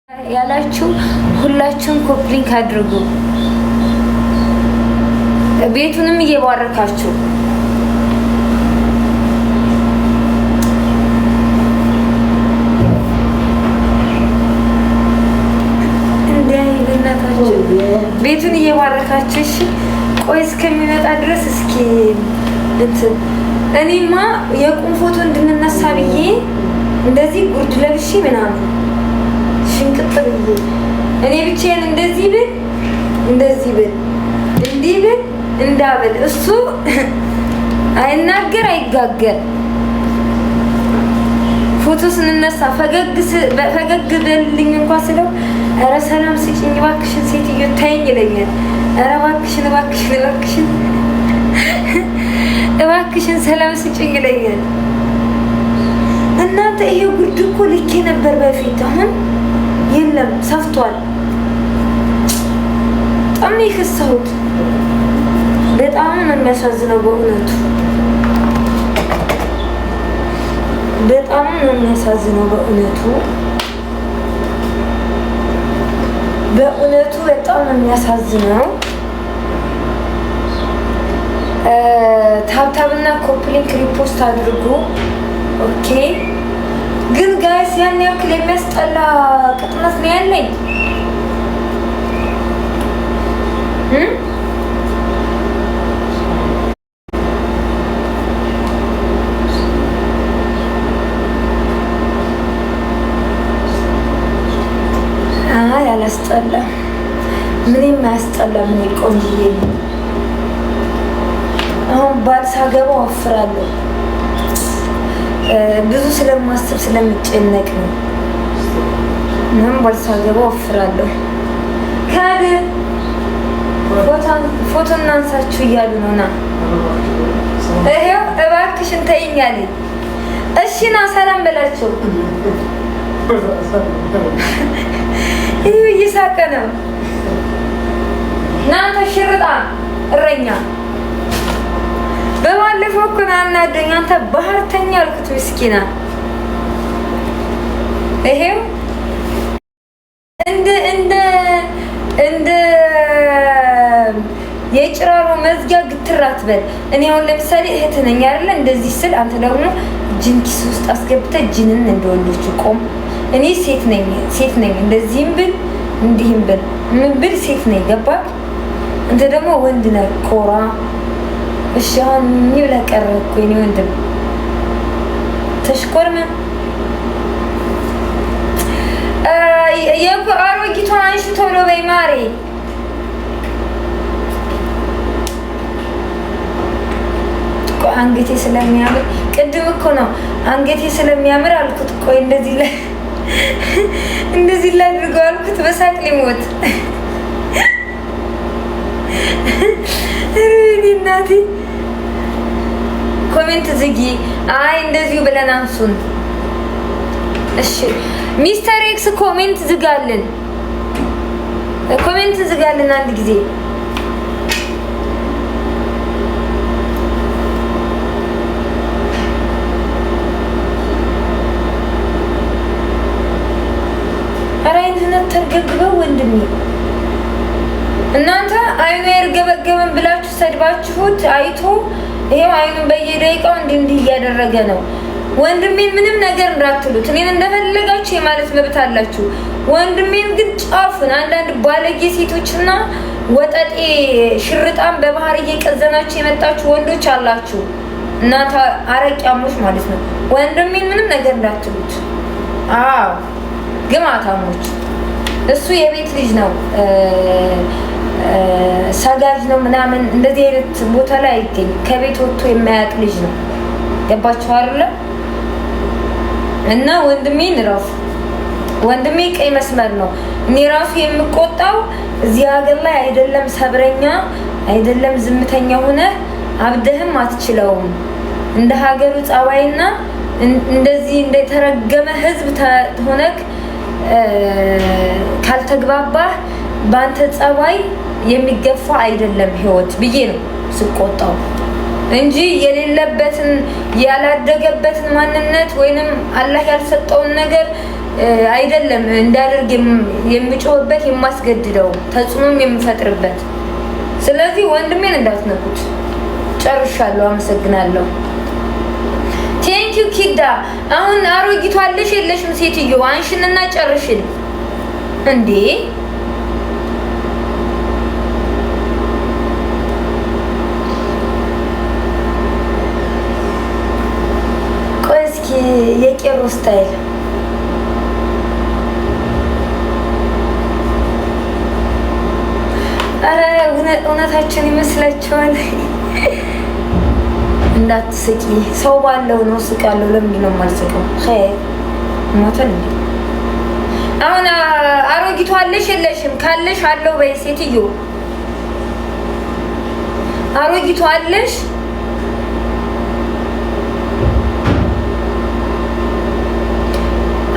ያላችሁ ሁላችሁም ኮፕሊንክ አድርጉ። ቤቱንም እየባረካችሁ ቤቱን እየባረካችሁ እሺ። ቆይ እስከሚመጣ ድረስ እስኪ እንትን እኔማ የቁም ፎቶ እንድንነሳ ብዬ እንደዚህ ጉርድ ለብሼ ምናምን ሽንቅጥ ብዬ እኔ ብቻዬን እንደዚህ ብል እንዲህ ብል እንዳብል እሱ አይናገር አይጋገር። ፎቶ ስንነሳ ፈገግ በልልኝ እንኳን ስለው ኧረ ሰላም ስጪኝ እባክሽን ሴትዮ ታይኝ ይለኛል። ኧረ እባክሽን ሰላም ስጪኝ ይለኛል። እናንተ ይሄ ጉድ እኮ ልኬ ነበር በፊት፣ አሁን የለም ሰፍቷል። በጣም ነው የከሳሁት። በጣም ነው የሚያሳዝነው በእውነቱ፣ በጣም ነው የሚያሳዝነው በእውነቱ በጣም ነው የሚያሳዝነው። ታብታብና ኮፕሊንክ ሪፖስት አድርጉ። ኦኬ ግን ጋይስ ያን ያክል የሚያስጠላ ቅጥነት ነው ያለኝ። ያላስጠላ ምንም ያስጠላ። ምን ቆንጆዬ ነው። አሁን ባል ሳገባ ወፍራለሁ። ብዙ ስለማስብ ስለምጨነቅ ነው። ምንም ባል ሳገባ ወፍራለሁ። ካለ ፎቶ እናንሳችሁ እያሉ ነው። ና ይሄው እባክሽን ተይኛለኝ። እሺ ና ሰላም በላቸው። ይሄ እየሳቀ ነው። እናንተ ሽርጣ እረኛ በባለፈው እኮ አናደኝ። አንተ ባህርተኛ አልኩት ምስኪና። ይሄው እንደ የጭራሮ መዝጊያ ግትር አትበል። እኔ አሁን ለምሳሌ እህት ነኝ አይደለ? እንደዚህ ስል አንተ ደግሞ ጅን ኪስ ውስጥ አስገብተህ ጅንን እንደወንዶቹ ቆም። እኔ ሴት ነኝ እንደዚህም ብል እንዲህም ብል ምን ብል ሴት ነኝ። ገባህ? አንተ ደግሞ ወንድ ነህ ኮራ። እሺ አሁን ምን ብለህ ቀረህ እኮ የእኔ ወንድም ተሽኮርመ አሮጊቷን አንሺ ቶሎ በይ ማሬ። አንገቴ ስለሚያምር ቅድም እኮ ነው አንገቴ ስለሚያምር አልኩት። ቆይ እንደዚህ ላድርገው አልኩት። በሳቅ ሊሞት እናቴ። ኮሜንት ዝጊ። አይ እንደዚሁ ብለን አንሱን። እሺ ሚስተር ኤክስ ኮሜንት ዝጋልን፣ ኮሜንት ዝጋልን አንድ ጊዜ። ተርገብገው ወንድሜ እናንተ አይኑ ያርገበገበን ብላችሁ ሰድባችሁት አይቶ ይሄው አይኑን በየደቂቃው እንዲህ እያደረገ ነው። ወንድሜን ምንም ነገር እንዳትሉት። እኔን እንደፈለጋችሁ የማለት መብት አላችሁ። ወንድሜን ግን ጫፉን አንዳንድ ባለጌ ሴቶችና ወጠጤ ሽርጣን በባህር እየቀዘናችሁ የመጣችሁ ወንዶች አላችሁ። እናንተ አረቂያሞች ማለት ነው። ወንድሜን ምንም ነገር እንዳትሉት። አዎ ግማታሞች። እሱ የቤት ልጅ ነው፣ ሰጋጅ ነው ምናምን እንደዚህ አይነት ቦታ ላይ አይገኝም። ከቤት ወጥቶ የማያውቅ ልጅ ነው። ገባችሁ አይደለ? እና ወንድሜን እረፉ። ወንድሜ ቀይ መስመር ነው። እኔ ራሱ የምቆጣው እዚህ ሀገር ላይ አይደለም ሰብረኛ አይደለም ዝምተኛ ሆነ አብደህም አትችለውም። እንደ ሀገሩ ጸባይና እንደዚህ እንደተረገመ ህዝብ ሆነክ ካልተግባባህ በአንተ ጸባይ የሚገፋ አይደለም ህይወት ብዬ ነው ስቆጣው እንጂ የሌለበትን ያላደገበትን ማንነት ወይንም አላህ ያልሰጠውን ነገር አይደለም እንዳደርግ የምጮህበት የማስገድደው ተጽዕኖም የምፈጥርበት። ስለዚህ ወንድሜን እንዳትነኩት። ጨርሻለሁ። አመሰግናለሁ። ቴንኪው ኪዳ። አሁን አሮጊቷ አለሽ የለሽም? ሴትዮ አንሽንና ጨርሽን እንዴ። ቆይ እስኪ የቄሮ ስታይል አረ እውነታችን ይመስላችኋል? እንዳትስቂ። ሰው ባለው ነው ስቃለሁ። ለምንድን ነው የማልስቀው? ኸይር ሞተን እንዴ። አሁን አሮጊቷ አለሽ የለሽም? ካለሽ አለው በይ ሴትዮ። አሮጊቷ አለሽ?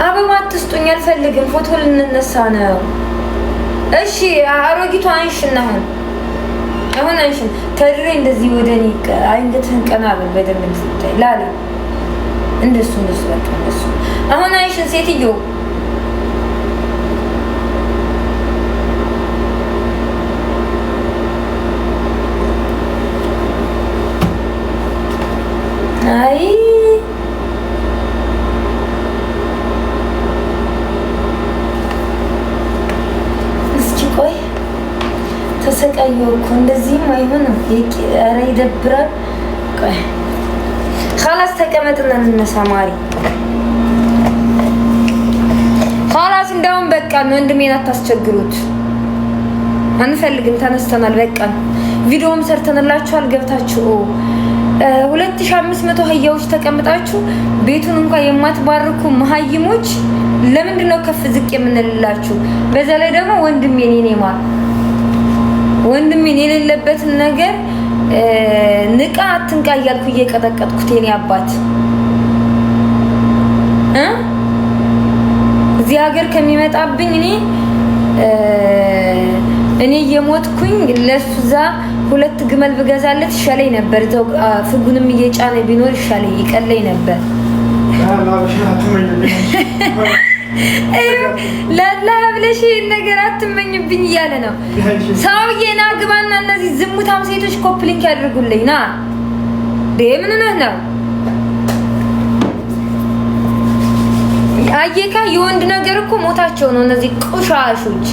አበባ አትስጡኝ፣ አልፈልግም። ፎቶ ልንነሳ ነው። እሺ አሮጊቷ አንሽና አሁን አንሽን ተድሬ እንደዚህ ወደኔ አንገትህን ቀና በል በደንብ እንድታይ ላላ እንደሱ በቃ እንደሱ። አሁን አንሽን ሴትዮ አይ ተሰቃየሁ እኮ እንደዚህም አይሆንም። ኧረ ይደብራል። ቆይ خلاص ተቀመጥና እንነሳ ማሪ። خلاص እንደውም በቃ ወንድሜን አታስቸግሩት። አንፈልግም። ተነስተናል። በቃ ቪዲዮም ሰርተንላችኋል። ገብታችሁ 2500 አህያዎች ተቀምጣችሁ ቤቱን እንኳን የማትባርኩ መሀይሞች ለምንድን ነው ከፍ ዝቅ የምንልላችሁ? በዛ ላይ ደግሞ ወንድሜን የኔማ ወንድሜን የሌለበትን ነገር ንቃ አትንቃ እያልኩ እየቀጠቀጥኩት የኔ አባት እዚህ ሀገር ከሚመጣብኝ እኔ እየሞትኩኝ ለሱዛ 2 ግመል ብገዛለት ይሻለኝ ነበር። እዛው ፍጉንም እየጫነ ቢኖር ይሻለኝ ይቀለኝ ነበር። ለብለሽ ነገር አትመኝብኝ እያለ ነው ሰውዬና ግባና እነዚህ ዝሙታም ሴቶች ኮፕሊንክ ያድርጉልኝ ና ምን ነው አየካ የወንድ ነገር እኮ ሞታቸው ነው እነዚህ ቆሻሾች።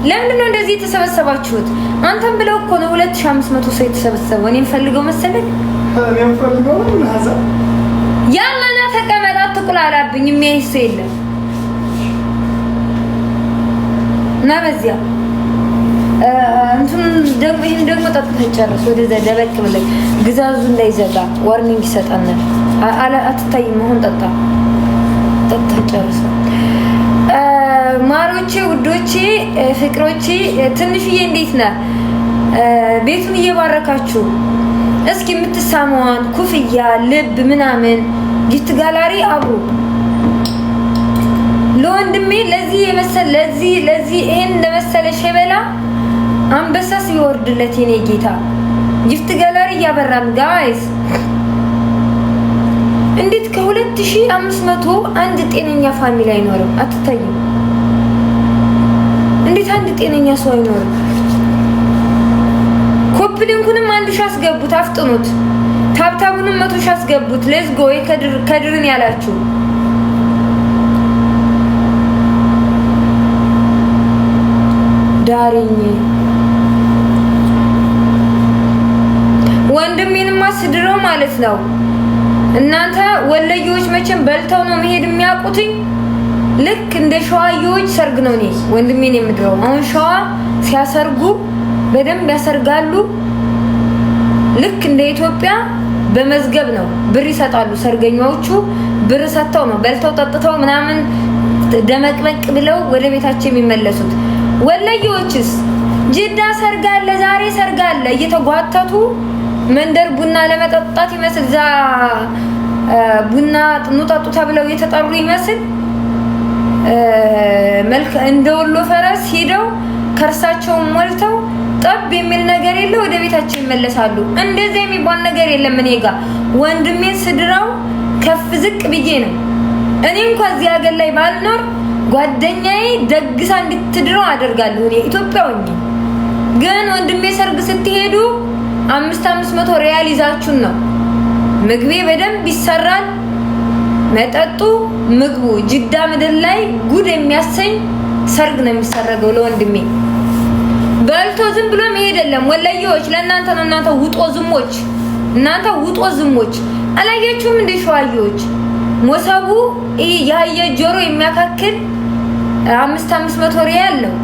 ለምን ነው እንደዚህ የተሰበሰባችሁት? አንተም ብለው እኮ ነው 2500 ሰው የተሰበሰበው። እኔም ፈልገው መሰለኝ እኔም ፈልገው ናዛ ያማና ተቀመጣ ተቁላላብኝ የሚያይስ የለም እና በዚያ እንትን ደግሞ ይሄን ደግሞ ጠጥተህ ጨርስ። ወደዛ ደበቅ ብለህ ግዛዙ እንዳይዘጋ ዋርኒንግ ይሰጣናል። አትታይም። አሁን ጠጣ ጨርስ። ማሮቼ፣ ውዶቼ፣ ፍቅሮቼ ትንሽዬ እንዴት ነህ? ቤቱን እየባረካችሁ እስኪ የምትሳመዋን ኩፍያ ልብ ምናምን ጊፍት ጋላሪ አብሩ ለወንድሜ ለዚህ የመሰለ ለዚህ ይሄን ለመሰለ ሸበላ አንበሳስ ይወርድለት የኔ ጌታ። ጊፍት ጋላሪ እያበራን ጋይስ እንዴት ከ2500 አንድ ጤነኛ ፋሚሊ አይኖርም? አትታይም? እንዴት አንድ ጤነኛ ሰው አይኖርም? ኮፕሊንኩንም 1000 አስገቡት፣ አፍጥኑት። ታብታቡንም 100 አስገቡት። ሌትስ ጎ ከድርን ያላችሁ ዳሪኝ ወንድሜንማ ስድረው ማለት ነው። እናንተ ወለዮች መቼም በልተው ነው መሄድ የሚያውቁትኝ። ልክ እንደ ሸዋዮች ሰርግ ነው እኔ ወንድሜን የምድረው። አሁን ሸዋ ሲያሰርጉ በደንብ ያሰርጋሉ። ልክ እንደ ኢትዮጵያ በመዝገብ ነው ብር ይሰጣሉ። ሰርገኛዎቹ ብር ሰጥተው ነው በልተው ጠጥተው ምናምን ደመቅመቅ ብለው ወደ ቤታቸው የሚመለሱት። ወለዮችስ ጅዳ ሰርግ አለ፣ ዛሬ ሰርግ አለ እየተጓተቱ መንደር ቡና ለመጠጣት ይመስል ዛ ቡና እንጠጡ ተብለው የተጠሩ ይመስል መልክ እንደወሎ ፈረስ ሄደው ከርሳቸውን ሞልተው ጠብ የሚል ነገር የለ ወደ ቤታቸው ይመለሳሉ። እንደዚህ የሚባል ነገር የለም። እኔ ጋር ወንድሜን ስድራው ከፍ ዝቅ ብዬ ነው እኔ እንኳን እዚህ ሀገር ላይ ባልኖር ጓደኛዬ ደግሳ እንድትድረው አደርጋለሁ እኔ ኢትዮጵያዊ ነኝ። ግን ወንድሜ ሰርግ ስትሄዱ 500 ሪያል ይዛችሁ ነው። ምግቤ በደንብ ይሰራል፣ መጠጡ ምግቡ ጅዳ ምድር ላይ ጉድ የሚያሰኝ ሰርግ ነው የሚሰረገው ለወንድሜ። በልቶ ዝም ብሎ መሄድ የለም። ወለየዎች ለእናንተ ነው። እናንተ ውጦ ዝሞች አላያችሁም እንደ ሸዋዮች ሞሰቡ ያየ ጆሮ የሚያካክል 500 ሪያል ነው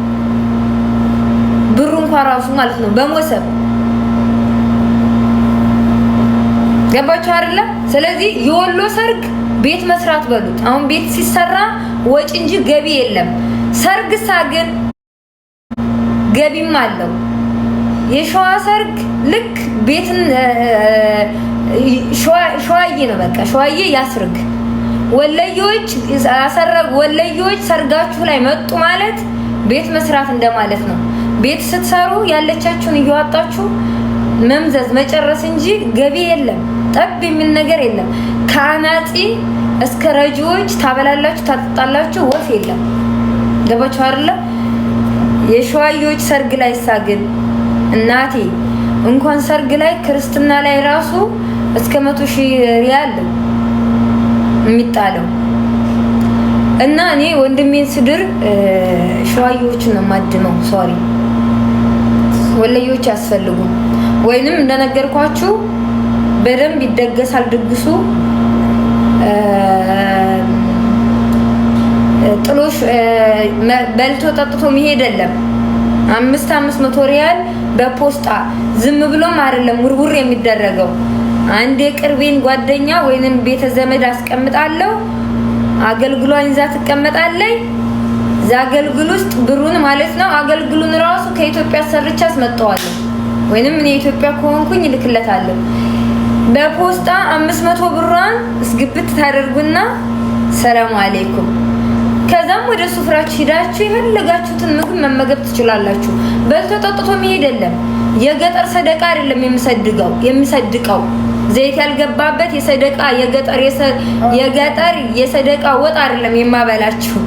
ብሩ እንኳን ራሱ ማለት ነው በሞሰብ ገባችሁ አይደለ? ስለዚህ የወሎ ሰርግ ቤት መስራት በሉት። አሁን ቤት ሲሰራ ወጪ እንጂ ገቢ የለም። ሰርግሳ ግን ገቢም አለው። የሸዋ ሰርግ ልክ ቤትን ሸዋዬ ነው በቃ ሸዋዬ ያስርግ። ወለዮች ሰርጋችሁ ላይ መጡ ማለት ቤት መስራት እንደማለት ነው። ቤት ስትሰሩ ያለቻችሁን እያወጣችሁ መምዘዝ መጨረስ እንጂ ገቢ የለም። ጠብ የሚል ነገር የለም። ከአናጺ እስከ ረጂዎች ታበላላችሁ ታጠጣላችሁ፣ ወፍ የለም። ገባችሁ አይደለ? የሸዋዮች ሰርግ ላይ ሳግን እናቴ እንኳን ሰርግ ላይ ክርስትና ላይ ራሱ እስከ 100,000 ሪያል የሚጣለው እና እኔ ወንድሜን ስድር ሸዋዮችን ነው ማድነው። ሶሪ ወለዮች ያስፈልጉ ወይንም እንደነገርኳችሁ በደንብ ይደገሳል ድግሱ። ጥሎሽ በልቶ ጠጥቶ መሄድ የለም። 500 ሪያል በፖስጣ ዝም ብሎም አይደለም ውርውር የሚደረገው። አንድ የቅርቤን ጓደኛ ወይንም ቤተ ዘመድ አስቀምጣለሁ፣ አገልግሏን ይዛ ትቀመጣለች። አገልግል ውስጥ ብሩን ማለት ነው አገልግሉን ራሱ ከኢትዮጵያ ሰርቻ አስመጣዋለሁ ወይንም እኔ ኢትዮጵያ ከሆንኩኝ ልክለታለሁ። በፖስታ 500 ብሯን እስግብት ታደርጉና ሰላም አለይኩም። ከዛም ወደ ሱፍራችሁ ሄዳችሁ የፈለጋችሁትን ምግብ መመገብ ትችላላችሁ። በልቶ ጠጥቶ መሄድ የለም። የገጠር ሰደቃ አይደለም የሚሰድቀው ዘይት ያልገባበት የገጠር የሰደቃ ወጥ አይደለም የማበላችሁ።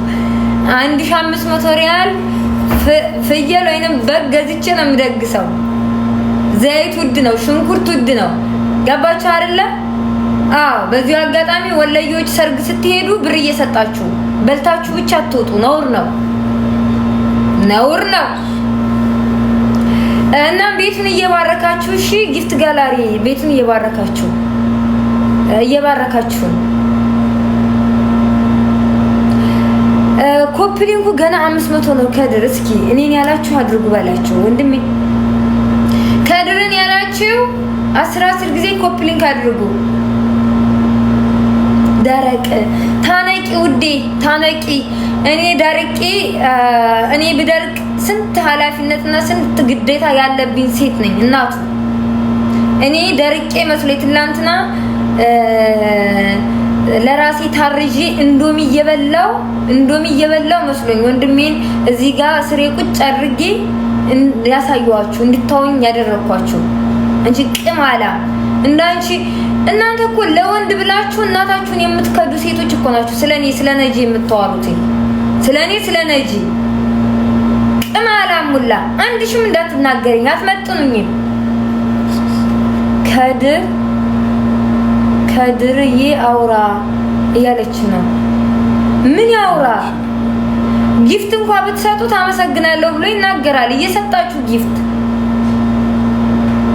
1500 ሪያል ፍየል ወይንም በግ ገዝቼ ነው የምደግሰው። ዘይት ውድ ነው፣ ሽንኩርት ውድ ነው። ገባችሁ አይደለ? አዎ። በዚህ አጋጣሚ ወለዮች ሰርግ ስትሄዱ ብር እየሰጣችሁ በልታችሁ ብቻ አትወጡ። ነውር ነው። እና ቤቱን እየባረካችሁ እሺ፣ ጊፍት ጋላሪ ቤቱን እየባረካችሁ ኮፕሊንጉ ገና 500 ነው። ከድር እስኪ እኔን ያላችሁ አድርጉ በላችሁ ወንድሜ። ከድርን ያላችሁ 10 ጊዜ ኮፕሊንግ አድርጉ። ደረቅ ታነቂ ውዴ ታነቂ። እኔ ብደርቅ ስንት ኃላፊነትና ስንት ግዴታ ያለብኝ ሴት ነኝ እናቱ። እኔ ደርቄ መስሎኝ ትላንትና ለራሴ ታርጂ እንዶሚ እየበላው መስሎኝ ወንድሜን እዚህ ጋር ስሬ ቁጭ አድርጌ ያሳየዋችሁ እንድታውኝ ያደረኳችሁ እንጂ ቅማላ እንዳንቺ። እናንተ እኮ ለወንድ ብላችሁ እናታችሁን የምትከዱ ሴቶች እኮ ናችሁ። ስለነጂ የምታወሩት ስለነጂ ቅማላ ሙላ። አንድሽም እንዳትናገረኝ አትመጥኑኝም። ከድርዬ አውራ እያለች ነው። ምን ያውራ? ጊፍት እንኳን ብትሰጡት አመሰግናለሁ ብሎ ይናገራል። እየሰጣችሁ ጊፍት